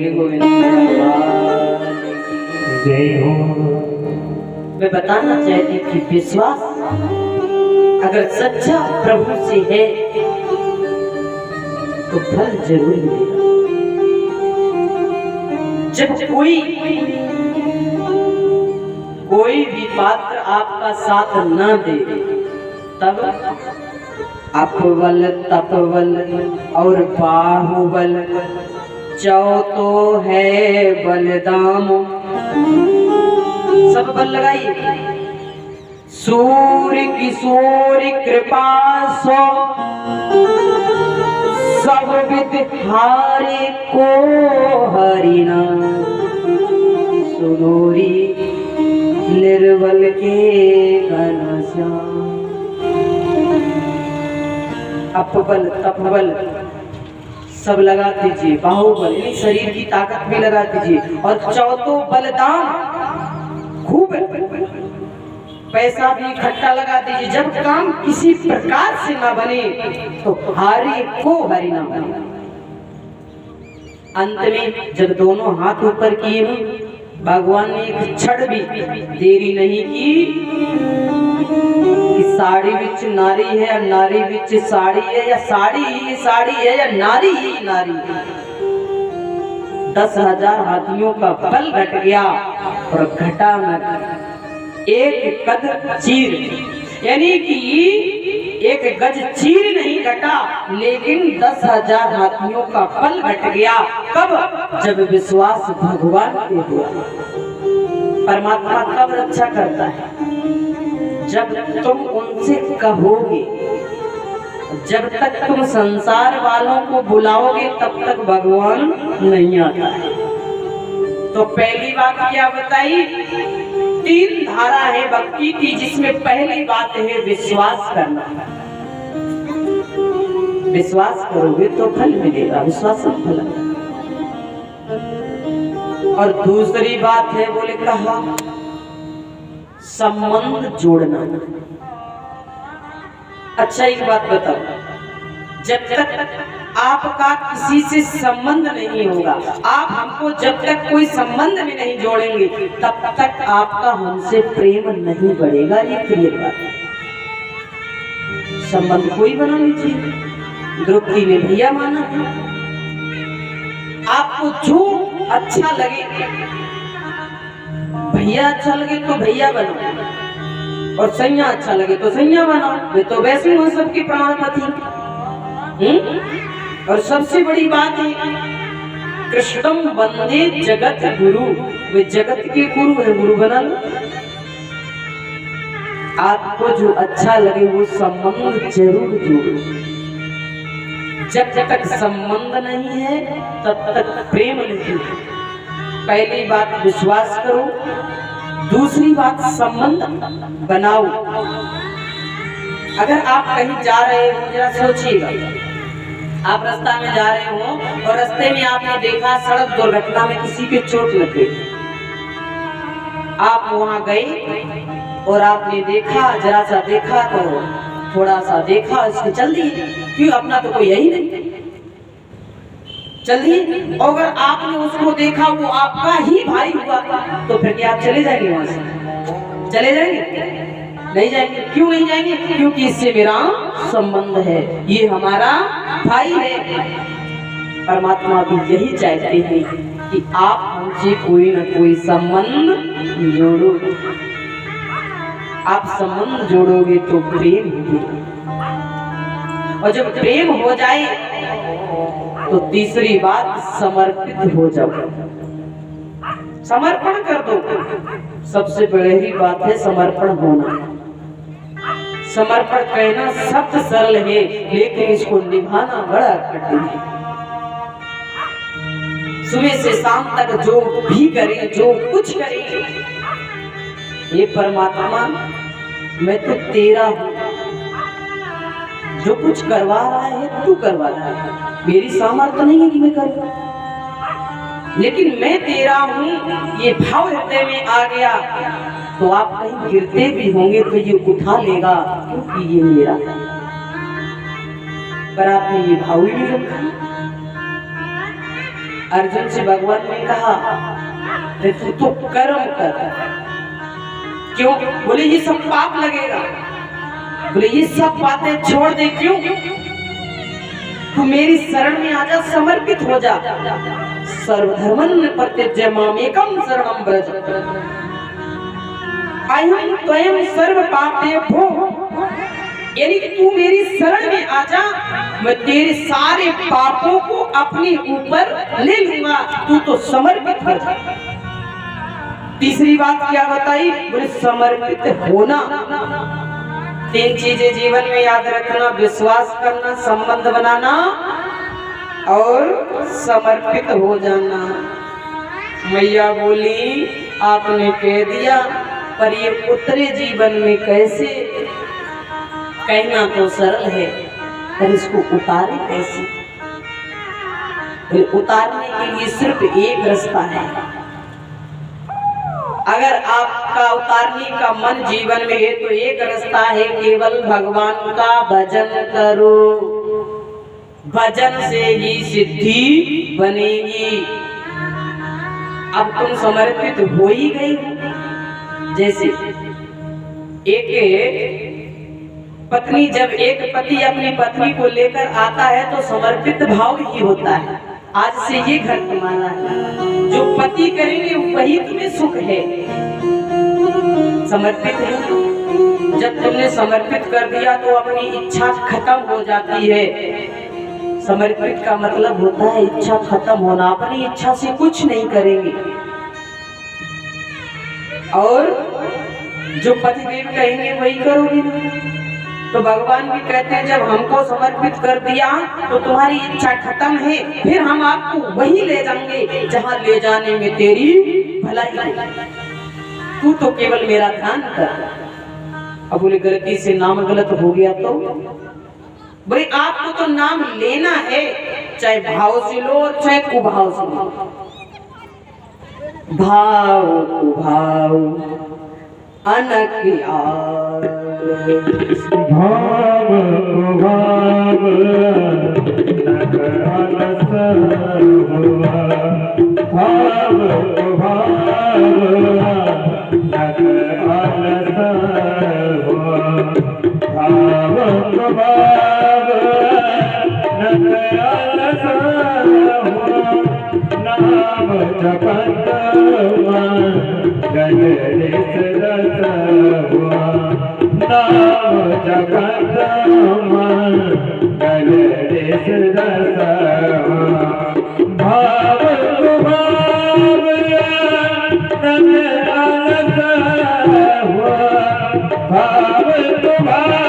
बोले गोविंद भगवान जय हो। मैं बताना चाहती कि विश्वास अगर सच्चा प्रभु से है तो फल जरूर मिलेगा। जब कोई भी पात्र आपका साथ न दे तब अपबल तपबल और बाहुबल चौथो है बलदाम। सब बल लगाइए। सूर्य किशोर कृपा सो सब विद हारे को हरिना सुनोरी निर्बल के घनश्याम। अपबल तपबल सब लगा दीजिए, बाहुबल यानी शरीर की ताकत भी लगा दीजिए, और चौथो बलदान खूब पैसा भी इकट्ठा लगा दीजिए। जब काम किसी प्रकार से ना बने तो हारे को हरि ना बने। अंत में जब दोनों हाथ ऊपर किए भगवान ने एक क्षण भी देरी नहीं की साड़ी बिच नारी है या नारी बिच साड़ी है, या साड़ी ही साड़ी है या नारी ही नारी है। 10,000 हाथियों का बल घट गया और घटा में एक कद चीर, यानी कि एक गज चीर नहीं घटा, लेकिन 10,000 हाथियों का बल घट गया। कब? जब विश्वास भगवान पे हुआ। परमात्मा कब रक्षा करता है? जब तुम उनसे कहोगे। जब तक तुम संसार वालों को बुलाओगे तब तक भगवान नहीं आता है। तो पहली बात क्या बताई? 3 धारा है भक्ति की, जिसमें पहली बात है विश्वास करना। विश्वास करोगे तो फल मिलेगा, विश्वास फल। और दूसरी बात है, बोले कहा संबंध जोड़ना। अच्छा एक बात बताओ, जब तक आपका किसी से संबंध नहीं होगा, आप हमको जब तक कोई संबंध में नहीं जोड़ेंगे तब तक आपका हमसे प्रेम नहीं बढ़ेगा। ये क्लियर बात है। संबंध कोई बना लीजिए। द्रौपदी ने भैया माना। आपको जो अच्छा लगे, भैया अच्छा लगे तो भैया बनो, और सैया अच्छा लगे तो सैया बनो। वे तो वैसे हो सबकी प्राणपति। और सबसे बड़ी बात है, कृष्णम वंदे जगत गुरु। वे जगत के गुरु है, गुरु बना लो। आपको जो अच्छा लगे वो संबंध जरूर जोड़ो। जब तक संबंध नहीं है तब तक प्रेम नहीं है। पहली बात विश्वास करो, दूसरी बात संबंध बनाओ। अगर आप कहीं जा रहे हो, जरा सोचिएगा, आप रास्ता में जा रहे हो और रास्ते में आपने देखा सड़क दुर्घटना में किसी के चोट लग गई। आप वहां गए और आपने देखा, जरा सा देखा तो थोड़ा सा देखा, इसको चल दिए। क्यों? अपना तो कोई यही नहीं, चल दिए। अगर आपने उसको देखा वो आपका ही भाई हुआ तो फिर क्या आप चले जाएंगे वहां से? चले जाएंगे? नहीं जाएंगे। क्यों नहीं जाएंगे? क्योंकि इससे मेरा संबंध है, ये हमारा भाई है। परमात्मा भी यही चाहते हैं कि आप हमसे कोई न कोई संबंध जोड़ो। आप संबंध जोड़ोगे तो प्रेम होगा, और जब प्रेम हो जाए तो तीसरी बात समर्पित हो जाओ। समर्पण कर दो। सबसे बड़ी बात है समर्पण होना। समर्पण कहना शब्द सरल है, लेकिन इसको निभाना बड़ा कठिन है। सुबह से शाम तक जो भी करे, जो कुछ करे, ये परमात्मा मैं तो तेरा हूं, जो कुछ करवा रहा है तू करवा रहा है, मेरी सामर्थ्य नहीं है कि मैं करूं, लेकिन मैं तेरा हूं। ये भाव हृदय में आ गया तो आप कहीं गिरते भी होंगे तो ये उठा लेगा, क्योंकि ये मेरा है। पर आपने ये भाव ही नहीं रखा। अर्जुन से भगवान ने कहा तू तो कर्म कर। क्यों? बोले ये सब पाप लगेगा। बोले ये सब बातें छोड़ दे। क्यों? तू मेरी शरण में आजा, समर्पित हो जा। सर्वधर्मन् परित्यज्य मामेकं शरणं व्रज, अहं त्वं सर्व पापेभ्यो। यानी तू मेरी शरण में आजा, मैं तेरे सारे पापों को अपने ऊपर ले लूंगा, तू तो समर्पित हो जा। तीसरी बात क्या बताई? बोले समर्पित होना। 3 चीजें जीवन में याद रखना: विश्वास करना, संबंध बनाना और समर्पित हो जाना। मैया बोली आपने कह दिया, पर ये उतरे जीवन में कैसे? कहना तो सरल है, पर इसको उतारे कैसे? उतारने के लिए सिर्फ एक रास्ता है। अगर आपका उतारने का मन जीवन में है तो एक रास्ता है, केवल भगवान का भजन करो। भजन से ही सिद्धि बनेगी। अब तुम समर्पित हो ही गई। जैसे एक पत्नी, जब एक पति अपनी पत्नी को लेकर आता है तो समर्पित भाव ही होता है। आज से ये घर तुम्हारा है, जो पति करेंगे वही तुम्हें सुख है। समर्पित है। जब तुमने समर्पित कर दिया तो अपनी इच्छा खत्म हो जाती है। समर्पित का मतलब होता है इच्छा खत्म होना। अपनी इच्छा से कुछ नहीं करेंगे। और जो पतिदेव कहेंगे वही करोगे ना। तो भगवान भी कहते हैं जब हमको समर्पित कर दिया तो तुम्हारी इच्छा खत्म है, फिर हम आपको वही ले जाएंगे जहां ले जाने में तेरी भलाई है। तू तो केवल मेरा ध्यान कर। अब बोले गलती से नाम गलत हो गया तो? बोले आपको तो नाम लेना है, चाहे भाव से लो चाहे कुभाव से लो। भाव कुभाव अनक भाव भाव नक अलस हुआ, भाव भाव नक अलस हुआ, भाव भाव नक अलस हुआ, नाम जपत गणेश रस हुआ, नाम जपत गणेश रस हुआ, भाव भाव नक अलस हुआ, भाव भाव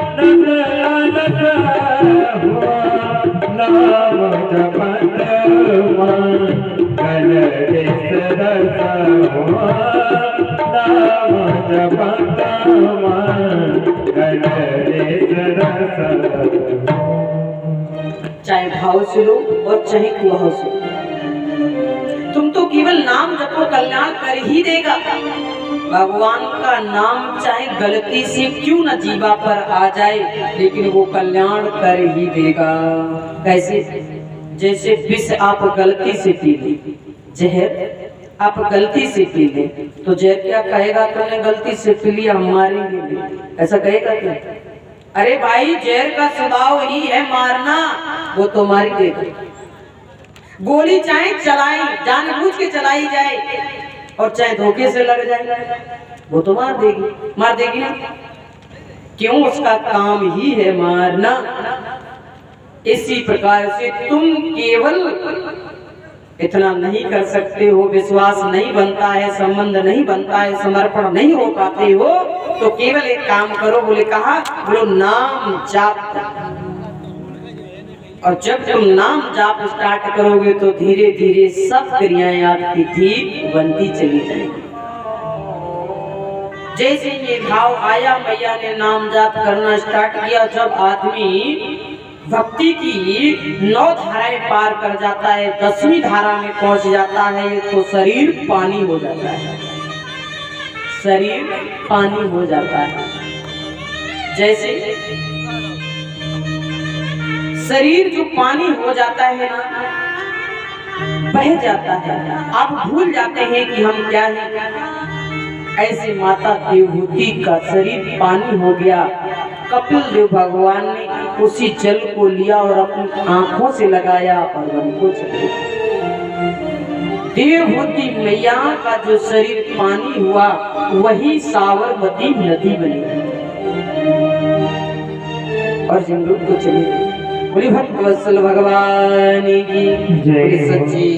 नक अलस हुआ, नाम जपत गणेश रस हुआ, नाम जपत गणेश रस। चाहे भाव से लो और चाहे कुभाव से, तुम तो केवल नाम जपो, कल्याण कर ही देगा। भगवान का नाम चाहे गलती से क्यों न जीवा पर आ जाए, लेकिन वो कल्याण कर ही देगा। कैसे? जैसे विष आप गलती से पी ले, जहर आप गलती से पी ले, तो जहर क्या कहेगा? तुमने गलती से पी लिया, मारेंगे नहीं, ऐसा कहेगा क्या? अरे भाई जहर का स्वभाव ही है मारना, वो तो मार देगा। गोली चाहे चलाई, जानबूझ के चलाई जाए और चाहे धोखे से लग जाए, वो तो मार देगी ना। क्यों? उसका काम ही है मारना। इसी प्रकार से तुम केवल इतना नहीं कर सकते हो, विश्वास नहीं बनता है, संबंध नहीं बनता है, समर्पण नहीं हो पाते हो, तो केवल एक काम करो। बोले कहा, बोलो नाम जाप। और जब तुम नाम जाप स्टार्ट करोगे तो धीरे धीरे सब क्रियाएं आपकी ठीक बनती चली जाएंगी। जैसे ये भाव आया, मैया ने नाम जाप करना स्टार्ट किया। जब आदमी भक्ति की 9 धाराएं पार कर जाता है, 10वीं धारा में पहुंच जाता है, तो शरीर पानी हो जाता है। शरीर पानी हो जाता है। जैसे शरीर जो पानी हो जाता है ना, बह जाता है, आप भूल जाते हैं कि हम क्या हैं। ऐसे माता देवहूति का शरीर पानी हो गया। कपिल देव भगवान ने उसी जल को लिया और अपनी आंखों से लगाया और वन को चले। देवहूति मैया का जो शरीर पानी हुआ वही साबरमती नदी बनी और जमरूद को चले। बोली भक्त वत्सल भगवान की जय हो। सच्ची